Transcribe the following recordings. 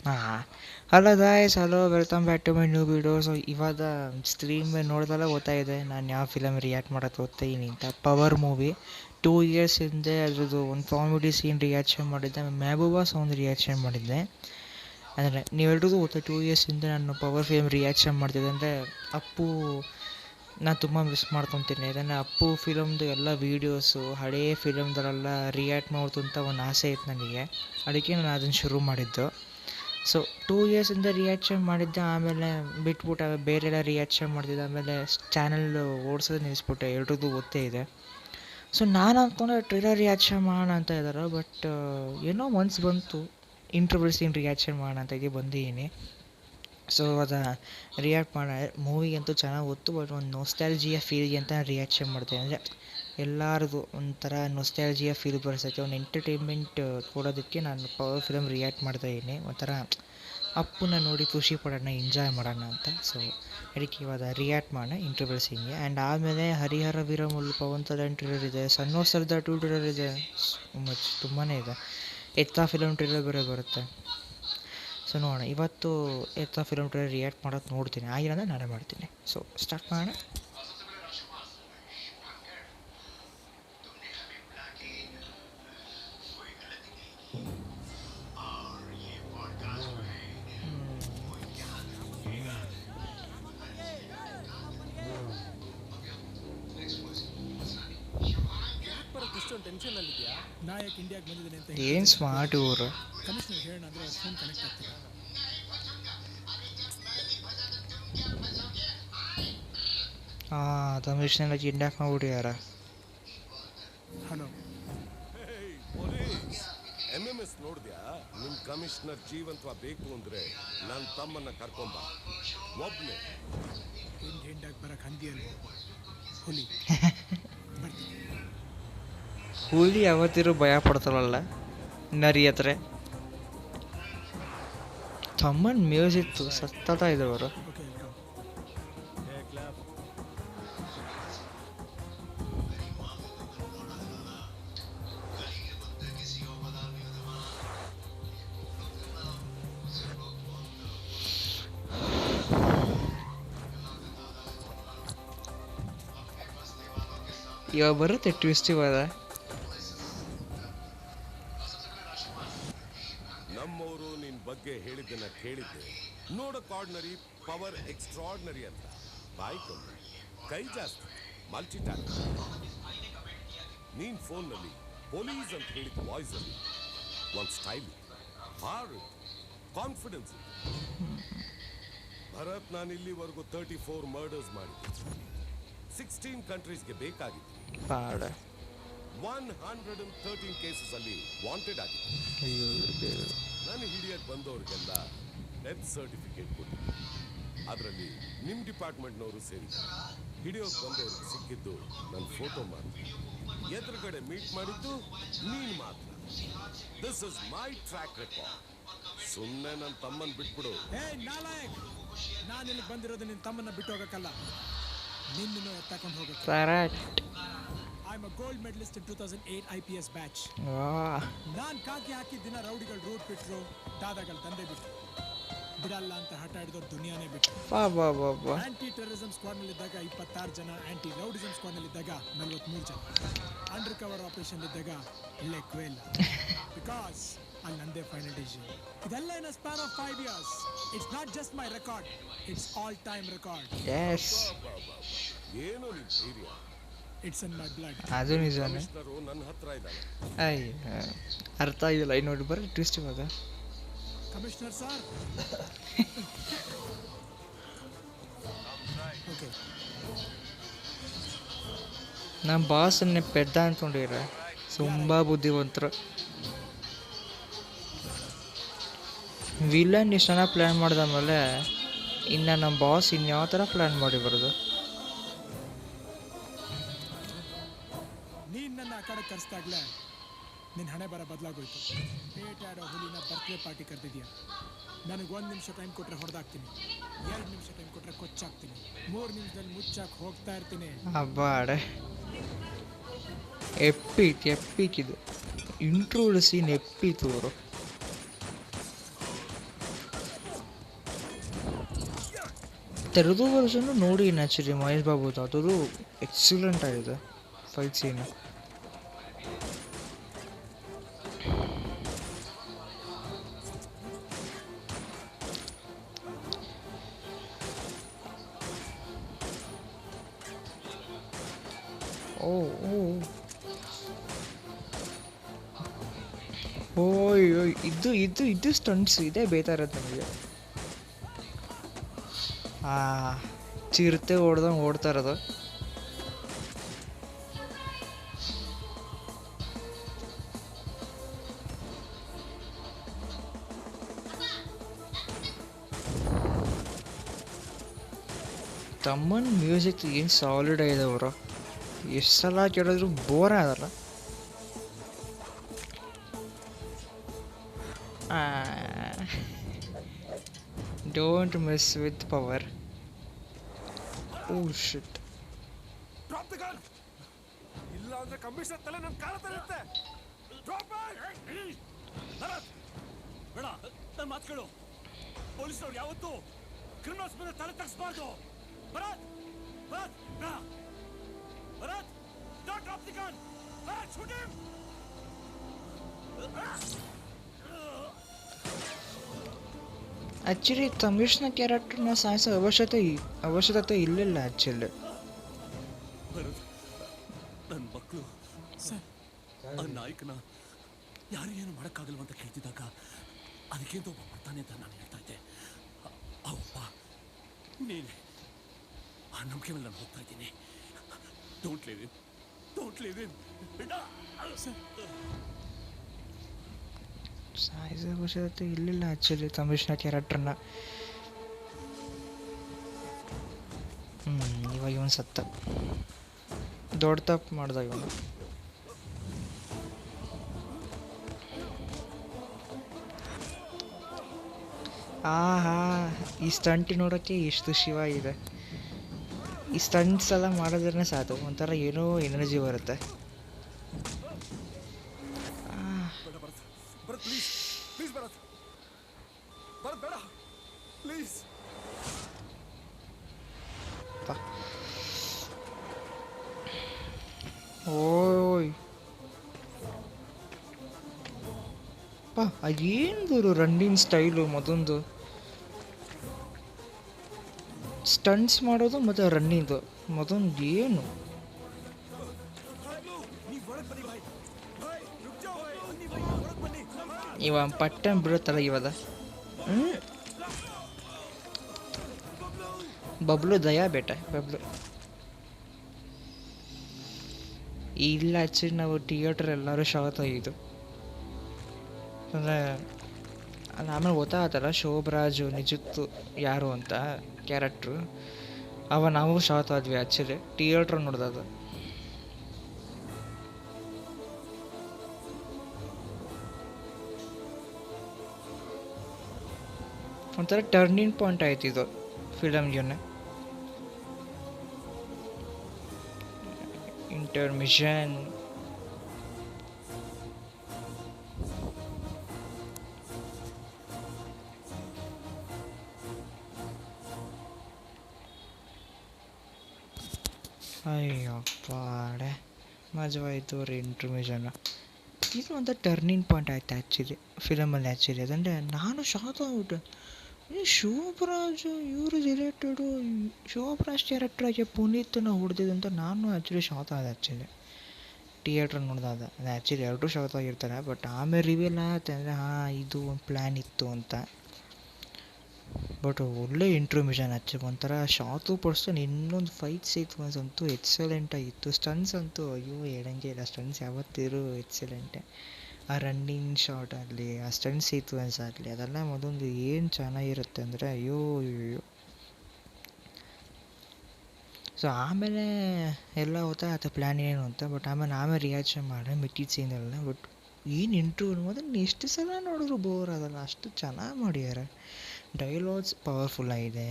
ಹಾಂ, hello guys, hello, welcome back to my new video. So ಇವಾಗ screen ಮೇಲೆ ನೋಡ್ದಲ್ಲ ಗೊತ್ತಾಯಿದೆ ನಾನು ಯಾವ ಫಿಲಮ್ ರಿಯಾಕ್ಟ್ ಮಾಡೋಕ್ಕೆ ಹೋಗ್ತಾಯಿನಿ ಅಂತ. ಪವರ್ ಮೂವಿ 2 ಇಯರ್ಸ್ ಹಿಂದೆ ಅದ್ರದ್ದು ಒಂದು ಕಾಮಿಡಿ ಸೀನ್ ರಿಯಾಕ್ಷನ್ ಮಾಡಿದ್ದೆ, ಮೆಹಬೂಬಾ ಸಾಂಗ್ ರಿಯಾಕ್ಷನ್ ಮಾಡಿದ್ದೆ. ಅಂದರೆ ನೀವೆಲ್ರಿಗೂ ಗೊತ್ತಾ 2 ಇಯರ್ಸ್ ಹಿಂದೆ ನಾನು ಪವರ್ ಫಿಲಮ್ ರಿಯಾಕ್ಷನ್ ಮಾಡ್ತಿದ್ದೆ. ಅಂದರೆ ಅಪ್ಪು ನಾನು ತುಂಬ ಮಿಸ್ ಮಾಡ್ಕೊತೀನಿ. ಇದನ್ನು ಅಪ್ಪು ಫಿಲಮ್ದು ಎಲ್ಲ ವೀಡಿಯೋಸು ಹಳೆಯ ಫಿಲಮ್ದಲ್ಲೆಲ್ಲ ರಿಯಾಕ್ಟ್ ಮಾಡೋದು ಅಂತ ಒಂದು ಆಸೆ ಇತ್ತು ನನಗೆ. ಅದಕ್ಕೆ ನಾನು ಅದನ್ನು ಶುರು ಮಾಡಿದ್ದು. ಸೊ 2 ಇಯರ್ಸಿಂದ ರಿಯಾಕ್ಷನ್ ಮಾಡಿದ್ದೆ, ಆಮೇಲೆ ಬಿಟ್ಬಿಟ್ಟು ಬೇರೆಲ್ಲ ರಿಯಾಕ್ಷನ್ ಮಾಡ್ತಿದ್ದೆ. ಆಮೇಲೆ ಚಾನಲ್ ಓಡಿಸೋದು ನಿಲ್ಲಿಸ್ಬಿಟ್ಟೆ, ಎಲ್ರಿಗೂ ಗೊತ್ತೇ ಇದೆ. ಸೊ ನಾನು ಅಂದ್ಕೊಂಡೆ ಟ್ರೇಲರ್ ರಿಯಾಕ್ಷನ್ ಮಾಡೋಣ ಅಂತ ಇದ್ದಾರೆ, ಬಟ್ ಏನೋ ಮನ್ಸು ಬಂತು ಇಂಟರ್ವಲ್ ಸೀನ್ ರಿಯಾಕ್ಷನ್ ಮಾಡೋಣ ಅಂತ ಇದೀವಿ ಬಂದಿದ್ದೀನಿ. ಸೊ ಅದು ರಿಯಾಕ್ಟ್ ಮಾಡೋಣ. ಮೂವಿಗಂತೂ ಚೆನ್ನಾಗಿ ಗೊತ್ತು, ಬಟ್ ಒಂದು ನೊಸ್ಟಾಲ್ಜಿಯಾ ಫೀಲ್ಗೆ ಅಂತ ರಿಯಾಕ್ಷನ್ ಮಾಡ್ತೇನೆ. ಅಂದರೆ ಎಲ್ಲರಿಗೂ ಒಂಥರ ನೊಸ್ಟಾಲ್ಜಿಯಾ ಫೀಲ್ ಬರ್ಸೋಕ್ಕೆ, ಒಂದು ಎಂಟರ್ಟೈನ್ಮೆಂಟ್ ಕೊಡೋದಕ್ಕೆ ನಾನು ಪವರ್ ಫಿಲಮ್ ರಿಯಾಕ್ಟ್ ಮಾಡ್ತಾಯಿದ್ದೀನಿ. ಒಂಥರ ಅಪ್ಪನ್ನ ನೋಡಿ ಖುಷಿ ಪಡೋಣ, ಎಂಜಾಯ್ ಮಾಡೋಣ ಅಂತ. ಸೊ ಅದಕ್ಕೆ ಇವಾಗ ರಿಯಾಕ್ಟ್ ಮಾಡೋಣ ಇಂಟರ್ವಲ್ ಸೀನ್ಗೆ. ಆ್ಯಂಡ್ ಆಮೇಲೆ ಹರಿಹರ ವೀರಮಲ್ಲು ಪವನ್ ಕಲ್ಯಾಣ್ ಟ್ರೇಲರ್ ಇದೆ, ಸನ್ನೋ ಸರ್ದಾರ್ 2 ಟ್ರೇಲರ್ ಇದೆ, ತುಂಬಾ ಇದೆ. ಎತ್ತಾ ಫಿಲಮ್ ಟ್ರೇಲರ್ ಬೇರೆ ಬರುತ್ತೆ. ಸೊ ನೋಡೋಣ, ಇವತ್ತು ಎತ್ತಾ ಫಿಲಮ್ ಟ್ರೇಲರ್ ರಿಯಾಕ್ಟ್ ಮಾಡೋದು ನೋಡ್ತೀನಿ, ಆಗಿಲ್ಲ ನಾನೇ ಮಾಡ್ತೀನಿ. ಸೊ ಸ್ಟಾರ್ಟ್ ಮಾಡೋಣ. ನಾಯಕ್ ಇಂಡಿಯಾಗೆ ಬಂದಿದ್ದಾನೆ ಅಂತ ಏನು ಸ್ಮಾರ್ಟ್ ಇವರು. ಕಮಿಷನರ್ ಹೇಳೋಣ ಅಂದರೆ ಅವ್ರ ಫೋನ್ ಕನೆಕ್ಟ್ ಆಗ್ತಿಲ್ಲ. ಹಾಂ, ಕಮಿಷನರ್ ಕಿಡ್ನಾಪ್ ಮಾಡ್ಬಿಟ್ಟಿದಾರ. ಹಲೋ, ಪೊಲೀಸ್ MMS ನೋಡಿದ್ಯಾ? ನಿಮ್ ಕಮಿಷನರ್ ಜೀವಂತವ ಬೇಕು ಅಂದ್ರೆ ನನ್ನ ತಮ್ಮನ್ನ ಕರ್ಕೊಂಬ. ಒಬ್ನೇ ಹೆಂಡಾಗಿ ಬರಕ್ಕೆ ಹಂದಿ ಅಲ್ವ ಹುಲಿ. ಬರ್ತೀನಿ. ಹುಲಿ ಯಾವತ್ತಿರೂ ಭಯ ಪಡ್ತಾರಲ್ಲ ನರಿ ಹತ್ರ. ತಮ್ಮನ್ ಮ್ಯೂಸಿಕ್ ಸತ್ತತ ಇದ್ದವರು. Okay, welcome. ಇವಾಗ ಬರುತ್ತೆ ಟ್ವಿಸ್ಟ್. ಇವಾಗ ನಮ್ಮವರು ನಿನ್ ಬಗ್ಗೆ ಹೇಳಿದ್ದನ್ನ ಕೇಳಿದ್ದೆ. ನೋಡಕ್ ಆರ್ಡಿನರಿ, ಪವರ್ ಎಕ್ಸ್ಟ್ರಾರ್ಡಿನರಿ ಅಂತ. ಬಾಯ್ ಕಮ್ಮಿ, ಕೈ ಜಾಸ್ತಿ, ಮಲ್ಟಿ ಟ್ಯಾಲೆಂಟ್. ನೀನ್ ಫೋನ್ನಲ್ಲಿ ಪೊಲೀಸ್ ಅಂತ ಹೇಳಿದ ವಾಯ್ಸ್ ಅಲ್ಲಿ ಒಂದ್ ಸ್ಟೈಲ್, ಹಾರ್ಡ್, ಕಾನ್ಫಿಡೆನ್ಸ್. ಭರತ್, ನಾನು ಇಲ್ಲಿವರೆಗೂ 34 ಮರ್ಡರ್ಸ್ ಮಾಡಿದ್ದೆ. 16 ಕಂಟ್ರೀಸ್ಗೆ ಬೇಕಾಗಿತ್ತು. ಪಾಡ 113 ಕೇಸಸ್ ಅಲ್ಲಿ ವಾಂಟೆಡ್ ಆಗಿದೆ. ನಾನು ಹಿಡಿಯಕ್ ಬಂದವ್ರಿಗೆಲ್ಲ ಡೆತ್ ಸರ್ಟಿಫಿಕೇಟ್ ಕೊಟ್ಟಿದ್ದೆ. ಅದರಲ್ಲಿ ನಿಮ್ ಡಿಪಾರ್ಟ್ಮೆಂಟ್ನವರು ಸೇರಿ. ಹಿಡಿಯೋಕ್ ಬಂದವ್ರಿಗೆ ಸಿಕ್ಕಿದ್ದು ನನ್ನ ಫೋಟೋ ಮಾತ್ರ. ಎದುರುಗಡೆ ಮೀಟ್ ಮಾಡಿದ್ದು ನೀನ್ ಮಾತ್ರ. This is my track record. ಸುಮ್ಮನೆ ನನ್ನ ತಮ್ಮನ್ ಬಿಟ್ಬಿಡು. ಹೇ ನಾಲಾಯಕ್, ನಾನು ಇಲ್ಲಿಗೆ ಬಂದಿರೋದು ನಿನ್ನ ತಮ್ಮನ್ನ ಬಿಟ್ಟು ಹೋಗಕ್ಕಲ್ಲ, ನಿನ್ನನ್ನು ಎತ್ತಾಕೊಂಡು ಹೋಗಕ್ಕೆ. Correct. I am a gold medalist in 2008 IPS batch. ನಾನು ಕಾಕಿ ಹಾಕಿದ ದಿನ ರೌಡಿಗಳು ರೂಟ್ ಬಿಟ್ರು, ದಾದಾಗಳು ತಂದೆ ಬಿಟ್ರು. ಬಿಡಲ್ಲ ಅಂತ ಹಠ ಹಿಡಿದವ್ರು ದುನಿಯಾನೇ ಬಿಟ್ರು. ಆಂಟಿ ಟೆರರಿಸಮ್ ಸ್ಕ್ವಾಡ್ನಲ್ಲಿದ್ದಾಗ 26 ಜನ, ಆಂಟಿ ರೌಡಿಸಮ್ ಸ್ಕ್ವಾಡ್ನಲ್ಲಿದ್ದಾಗ 43 ಜನ, ಅಂಡರ್ ಕವರ್ ಆಪರೇಷನ್ ಇದ್ದಾಗ ಲೆಕ್ಕವೇ ಇಲ್ಲ. ಬಿಕಾಸ್ ಅಲ್ಲಿ ನಂದೇ ಫೈನಲ್ ಡಿಸಿಷನ್. ಇದೆಲ್ಲ in a span of 5 years. It's not just my record, it's all time record. Yes, ಏನೋ ನಿನ್ ಧೈರ್ಯ. It's in my blood. ಅದು ನಿಜಾನೇ. ಕಮಿಷನರು ನನ್ನ ಹತ್ರ ಇದ್ದಾನೆ. ಅರ್ಥ ಆಗಿಲ್ಲ. ನೋಡಿ ಬರ್ರಿ ಟ್ವಿಸ್ಟ್ ಇವಾಗ. Commissioner sir. ಓಕೆ, ನಮ್ಮ ಬಾಸನ್ನೇ ಪೆದ್ದ ಅಂದ್ಕೊಂಡಿರ, ತುಂಬ ಬುದ್ಧಿವಂತರು. ವಿಲನ್ ಇಷ್ಟು ಜನ ಪ್ಲ್ಯಾನ್ ಮಾಡಿದಾದ್ಮೇಲೆ ಇನ್ನು ನಮ್ಮ ಬಾಸ್ ಇನ್ಯಾವ ಥರ ಪ್ಲ್ಯಾನ್ ಮಾಡಿ ಬರೋದು. ನೀನು ನನ್ನ ಆ ಕಡೆ ಕರೆಸ್ದಾಗ್ಲೇ ನಿನ್ನ ಹಣೆ ಬರ ಬದಲಾಗೋಯ್ತು. ಬೇಟಾಡೋ ಹುಲಿನ ಬರ್ತ್ಡೇ ಪಾರ್ಟಿ ಕರೆದಿದ್ಯಾ. ನನಗೆ 1 ನಿಮಿಷ ಟೈಮ್ ಕೊಟ್ಟರೆ ಹೊಡೆದಾಕ್ತೀನಿ, 2 ನಿಮಿಷ ಟೈಮ್ ಕೊಟ್ಟರೆ ಕೊಚ್ಚಾಕ್ತೀನಿ, 3 ನಿಮಿಷದಲ್ಲಿ ಮುಚ್ಚಾಕ್ ಹೋಗ್ತಾ ಇರ್ತೀನಿ. ಅಬ್ಬಾಡೆ, ಎಪ್ಪಿಕ್ ಇದು ಇಂಟ್ರೂಡ್ ಸೀನ್ ಎಪ್ಪಿತು ಅವರು. ತೆಲುಗು ವರ್ಷನು ನೋಡಿ ಆ್ಯಕ್ಚುಲಿ ಮಹೇಶ್ ಬಾಬುದು ಅದು ಎಕ್ಸಲೆಂಟ್ ಆಗಿದೆ ಫೈಟ್ ಸೀನು. ಓ ಓ ಓಯ್ ಓಯ್ ಇದು ಇದು ಇದು ಸ್ಟಂಟ್ಸ್ ಇದೆ ಬೇತಾ ಇರೋದು ನನಗೆ. ಚಿರತೆ ಓಡ್ದಂಗೆ ಓಡ್ತಾ ಇರೋದು. ತಮ್ಮನ್ ಮ್ಯೂಸಿಕ್ ಏನು ಸಾಲಿಡ್ ಆಗಿದೆ ಅವರು, ಎಷ್ಟು ಸಲ ಕೇಳಿದ್ರು ಬೋರ್ ಆಗಲ್ಲ. Don't miss with power. Oh shit. Drop the gun. ಇಲ್ಲ ಅಂದ್ರೆ ಕಮಿಷನರ್ ತಲೆ ನನ್ನ ಕಾಲ ತರುತ್ತೆ. Drop it. ಭರತ್ ಬೇಡ, ನನ್ನ ಮಾತು ಕೇಳು. ಪೊಲೀಸರು ಯಾವತ್ತೂ ಕ್ರಿಮಿನಲ್ಸ್ ಮೇಲೆ ತಲೆ ತಗ್ಸ್ಬಾರ್ದು. ಭರತ್ ಭರತ್ ಬೇಡ. Bharat don't drop the gun. Bharat shoot him. Actually ತಮಿಷ್ನ ಕ್ಯಾರೆಕ್ಟರ್ನ ಸಾಯಿಸೋ ಅವಶ್ಯಕತೆ ಇರಲಿಲ್ಲ ಆ್ಯಕ್ಚುಲಿ. ಭರತ್ ನನ್ನ ಮಕ್ಕಳು ಆ ನಾಯಕನ ಯಾರಿಗೇನು ಮಾಡೋಕ್ಕಾಗಲ್ವ ಅಂತ ಕೇಳ್ತಿದ್ದಾಗ ಅದಕ್ಕೆ ಒಬ್ಬ ಬರ್ತಾನೆ ಅಂತ ನಾನು ಹೇಳ್ತಾ ಇದ್ದೆ. ಅವಪ್ಪ ನೀನು ಆ ನಂಬಿಕೆ ಮೇಲೆ ನಾನು ಹೋಗ್ತಾ ಇದ್ದೀನಿ. Don't leave him. ಸಾಯಿಸೋ ಅವಶ್ಯಕತೆ ಇರಲಿಲ್ಲ ಆ್ಯಕ್ಚುಲಿ ತಮಿಷ್ನ ಕ್ಯಾರೆಕ್ಟರ್ನ. ಇವಾಗ ಇವನು ಸತ್ತ, ದೊಡ್ಡ ತಪ್ಪು ಮಾಡ್ದ ಇವನು. ಈ ಸ್ಟಂಟ್ ನೋಡೋಕ್ಕೆ ಎಷ್ಟು ಶಿವ ಇದೆ. ಈ ಸ್ಟಂಟ್ಸ್ ಎಲ್ಲ ಮಾಡೋದ್ರೇ ಸಾಕು, ಒಂಥರ ಏನೋ ಎನರ್ಜಿ ಬರುತ್ತೆ. ಪ್ಲೀಸ್ ಭರತ್ ಬೇಡ ಪ್ಲೀಸ್. ಓಯ್ ಅದೇನು ರನ್ನಿಂಗ್ ಸ್ಟೈಲು, ಮತ್ತೊಂದು ಸ್ಟಂಟ್ಸ್ ಮಾಡೋದು ಮತ್ತು ರನ್ನಿಂಗು ಮತ್ತೊಂದು ಏನು. ಇವ ಪಟ್ಟನ್ ಬಿಡುತ್ತಲ್ಲ ಇವಾಗ. ಬಬ್ಲು ದಯಾ ಬೇಟ ಬಬ್ಲು ಇಲ್ಲ. ಆ್ಯಕ್ಚುಲಿ ನಾವು ಥಿಯೇಟ್ರ್ ಎಲ್ಲರೂ ಶಾಕ್ ಆಗಿದ್ದು ಅಂದರೆ ಅದು ಆಮೇಲೆ ಗೊತ್ತಾಗತ್ತಲ್ಲ ಶೋಭರಾಜು ನಿಜತ್ತು ಯಾರು ಅಂತ ಕ್ಯಾರೆಕ್ಟ್ರು. ನಾವು ಶಾಕ್ ಆದ್ವಿ ಆ್ಯಕ್ಚುಲಿ ಥಿಯೇಟ್ರ್ ನೋಡಿದಾಗ. ಒಂಥರ ಟರ್ನಿಂಗ್ ಪಾಯಿಂಟ್ ಆಯ್ತು ಇದು ಫಿಲಮ್ಗೆ. ಇಂಟರ್ಮಿಷನ್. ಅಯ್ಯಪ್ಪಾಡೆ ಮಜವಾಯಿತು ರೀ ಇಂಟರ್ಮಿಷನ್. ಇದು ಒಂದು ಟರ್ನಿಂಗ್ ಪಾಯಿಂಟ್ ಆಯ್ತು ಆ್ಯಕ್ಚುಲಿ ಫಿಲಮಲ್ಲಿ. ಆ್ಯಕ್ಚುಲಿ ಅದಂದರೆ ನಾನು ಶಾಕ್ ಆಗ್ಬಿಟ್ಟೆ. ಶೋಭರಾಜ್ ಇವರು ರಿಲೇಟೆಡು ಶೋಭರಾಜ್ ಕ್ಯಾರೆಕ್ಟ್ರಾಗೆ ಪುನೀತ್ನ ಹೊಡೆದಿದ್ದು ಅಂತ ನಾನು ಆ್ಯಕ್ಚುಲಿ ಶಾಕ್ ಆದ ಆ್ಯಕ್ಚುಲಿ ಥಿಯೇಟ್ರ್ ನೋಡಿದಾಗ. ಅದು ಆ್ಯಕ್ಚುಲಿ ಎರಡೂ ಶಾಕ್ ಆಗಿರ್ತಾರೆ, ಬಟ್ ಆಮೇಲೆ ರಿವೀಲ್ ಆಗುತ್ತೆ ಅಂದರೆ ಇದು ಒಂದು ಪ್ಲ್ಯಾನ್ ಇತ್ತು ಅಂತ. ಬಟ್ ಒಳ್ಳೆ ಇಂಟ್ರೊಮಿಷನ್ ಆ್ಯಕ್ಚುಲಿ ಒಂಥರ ಶಾಕು ಪರ್ಸನ್. ಇನ್ನೊಂದು ಫೈಟ್ ಸೀಕ್ವೆನ್ಸ್ ಅಂತೂ ಎಕ್ಸಲೆಂಟಾಗಿತ್ತು. ಸ್ಟನ್ಸ್ ಅಂತೂ ಅಯ್ಯೋ ಹೇಳಂಗೆ ಇಲ್ಲ, ಸ್ಟನ್ಸ್ ಯಾವತ್ತಿರೂ ಎಕ್ಸಲೆಂಟೆ. ಆ ರನ್ನಿಂಗ್ ಶಾಟ್ ಆಗಲಿ, ಆ ಸ್ಟಂಟ್ ಸೀಕ್ವೆನ್ಸ್ ಆಗಲಿ, ಅದೆಲ್ಲ ಮೊದಲೊಂದು ಏನು ಚೆನ್ನಾಗಿರುತ್ತೆ ಅಂದರೆ ಅಯ್ಯೋ. ಸೊ ಆಮೇಲೆ ಎಲ್ಲ ಗೊತ್ತಾಗತ್ತೆ ಪ್ಲ್ಯಾನ್ ಏನು ಅಂತ. ಬಟ್ ಆಮೇಲೆ ರಿಯಾಕ್ಷನ್ ಮಾಡಿ ಮಿಕ್ಕಿದ ಸೀನೆಲ್ಲ. ಬಟ್ ಏನು ಇಂಟ್ರವ್ಯೂ ಮೊದಲು ಎಷ್ಟು ಸಲ ನೋಡಿದ್ರು ಬೋರ್ ಆಗಲ್ಲ, ಅಷ್ಟು ಚೆನ್ನಾಗಿ ಮಾಡಿದ್ದಾರೆ. ಡೈಲಾಗ್ಸ್ ಪವರ್ಫುಲ್ ಆಗಿದೆ,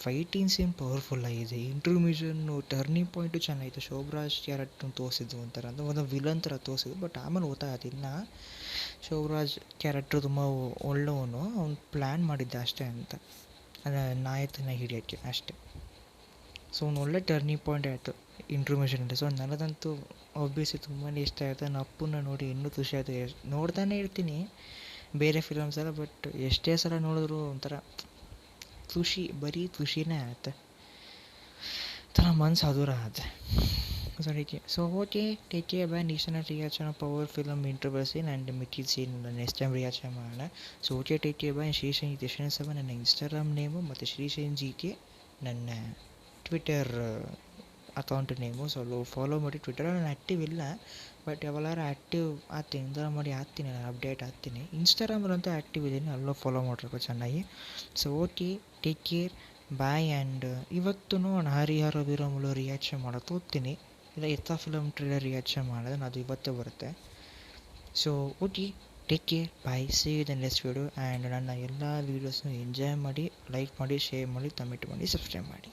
ಫೈಟಿಂಗ್ ಸೀನ್ ಪವರ್ಫುಲ್ ಆಗಿದೆ, ಇಂಟ್ರೊಮಿಷನ್ನು ಟರ್ನಿಂಗ್ ಪಾಯಿಂಟು ಚೆನ್ನಾಗಿತ್ತು. ಶೋಭರಾಜ್ ಕ್ಯಾರೆಕ್ಟ್ರನ್ನ ತೋರಿಸಿದ್ದು ಒಂಥರ ಅಂದರೆ ಒಂದು ವಿಲನ್ ಥರ ತೋರಿಸಿದ್ದು. ಬಟ್ ಆಮೇಲೆ ಗೊತ್ತಾಗತ್ತೆ ಇನ್ನು ಶೋಭರಾಜ್ ಕ್ಯಾರೆಕ್ಟ್ರು ತುಂಬ ಒಳ್ಳೆಯವನು, ಅವ್ನು ಪ್ಲ್ಯಾನ್ ಮಾಡಿದ್ದ ಅಷ್ಟೇ ಅಂತ, ನಾಯಕನ ಹಿಡಿಯೋಕ್ಕೆ ಅಷ್ಟೇ. ಸೊ ಒಂದು ಒಳ್ಳೆ ಟರ್ನಿಂಗ್ ಪಾಯಿಂಟ್ ಆಯಿತು ಇಂಟ್ರೊಮೇಷನಲ್ಲಿ. ಸೊ ನನಗಂತೂ ಆಬ್ವಿಯಸ್ಲಿ ತುಂಬಾ ಇಷ್ಟ ಆಯಿತು. ನನ್ನ ಅಪ್ಪನ್ನ ನೋಡಿ ಇನ್ನೂ ಖುಷಿ ಆಯಿತು. ನೋಡ್ತಾನೆ ಇರ್ತೀನಿ ಬೇರೆ ಫಿಲಮ್ಸ್ ಎಲ್ಲ, ಬಟ್ ಎಷ್ಟೇ ಸಲ ನೋಡಿದ್ರು ಒಂಥರ ಖುಷಿ, ಬರೀ ಖುಷಿನೇ ಆಗುತ್ತೆ, ಒಂಥರ ಮನ್ಸು ಹಗುರ ಆಗುತ್ತೆ. ಸೊ ಅದಕ್ಕೆ okay, take care bye. Next reaction power film interval scene and ಮಿಕ್ಕಿದ ಸೀನ್ ನೆಕ್ಸ್ಟ್ ಟೈಮ್ ರಿಯಾಕ್ಷನ್ ಮಾಡೋಣ. So okay, take care bye. Shrishine G ನನ್ನ ಇನ್ಸ್ಟಾಗ್ರಾಮ್ ನೇಮು, ಮತ್ತು ಶ್ರೀಶೈನ್ GK ನನ್ನ ಟ್ವಿಟರ್ ಅಕೌಂಟ್ ನೇಮು. ಸೊ ಅಲ್ಲೂ ಫಾಲೋ ಮಾಡಿ. ಟ್ವಿಟರಲ್ಲಿ ನಾನು ಆ್ಯಕ್ಟಿವ್ ಇಲ್ಲ, ಬಟ್ ಯಾವಾಗಾರು ಆ್ಯಕ್ಟಿವ್ ಆಗ್ತೀನಿ, ಇಂದ ಮಾಡಿ ಆಗ್ತೀನಿ, ನಾನು ಅಪ್ಡೇಟ್ ಆಗ್ತೀನಿ. ಇನ್ಸ್ಟಾಗ್ರಾಮಲ್ಲಂತೂ ಆ್ಯಕ್ಟಿವ್ ಇದ್ದೀನಿ, ಅಲ್ಲೂ ಫಾಲೋ ಮಾಡಬೇಕು ಚೆನ್ನಾಗಿ. So okay, take care bye. And ಇವತ್ತು ನಾನು ಹರಿಹರ ವೀರಮಲು ರಿಯಾಕ್ಷನ್ ಮಾಡೋದು ಹೋಗ್ತೀನಿ, ಇಲ್ಲ ಎತ್ತ ಫಿಲಮ್ ಟ್ರೇಲರ್ ರಿಯಾಕ್ಷನ್ ಮಾಡೋದು, ಅದು ಇವತ್ತೇ ಬರುತ್ತೆ. So okay, take care bye, see you the next video. And ನನ್ನ ಎಲ್ಲ ವೀಡಿಯೋಸ್ನು ಎಂಜಾಯ್ ಮಾಡಿ, ಲೈಕ್ ಮಾಡಿ, ಶೇರ್ ಮಾಡಿ, ಕಮೆಂಟ್ ಮಾಡಿ, ಸಬ್ಸ್ಕ್ರೈಬ್ ಮಾಡಿ.